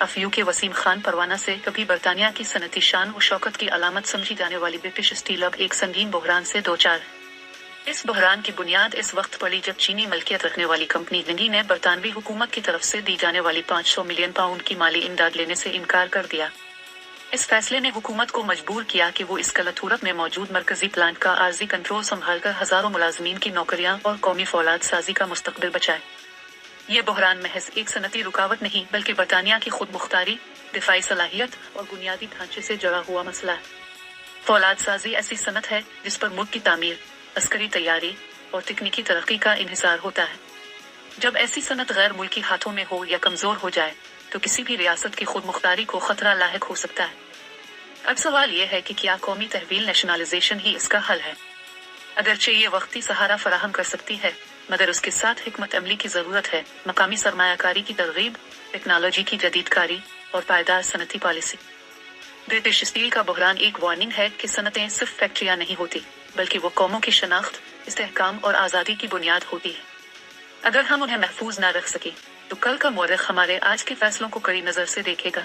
अफयू के वसीम खान परवाना से कभी बरतानिया की सनती शान व शौकत की अलामत समझी जाने वाली ब्रिटिश स्टील अब एक संगीन बहरान से दो चार। इस बहरान की बुनियाद इस वक्त पड़ी जब चीनी मलकियत रखने वाली कंपनी लिंडी ने बरतानवी हुकूमत की तरफ से दी जाने वाली 500 मिलियन पाउंड की माली इमदाद लेने से इनकार कर दिया। इस फैसले ने हुकूमत को मजबूर किया कि वो इस कलतूरत में मौजूद मरकजी प्लांट का आर्जी कंट्रोल संभालकर हजारों मुलाजमीन की नौकरियां और कौमी फौलाद साजी का मुस्तकबिल बचाए। ये बहरान महज एक सनती रुकावट नहीं बल्कि बरतानिया की खुद मुख्तारी, दिफाई सलाहियत और बुनियादी ढांचे से जुड़ा हुआ मसला है। फौलाद साजी ऐसी सनत है जिस पर मुल्क की तामीर, अस्करी तैयारी और तकनीकी तरक्की का इन्हिसार होता है। जब ऐसी सनत गैर मुल्की हाथों में हो या कमजोर हो जाए तो किसी भी रियासत की खुद मुख्तारी को खतरा लाहिक हो सकता है। अब सवाल यह है कि क्या कौमी तहवील नेशनलाइजेशन ही इसका हल है? अगरचे ये वक्ती सहारा फराहम कर सकती है, मगर उसके साथ हिकमत अमली की जरूरत है, मकामी सरमायाकारी की तरगीब, टेक्नोलॉजी की जदीदकारी और पायदार सनती पॉलिसी। ब्रिटिश स्टील का बहरान एक वार्निंग है कि सनतें सिर्फ फैक्ट्रियां नहीं होती, बल्कि वो कौमों की शनाख्त, इस्तेहकाम और आज़ादी की बुनियाद होती है। अगर हम उन्हें महफूज न रख सके तो कल का मौरख हमारे आज के फैसलों को कड़ी नजर से देखेगा।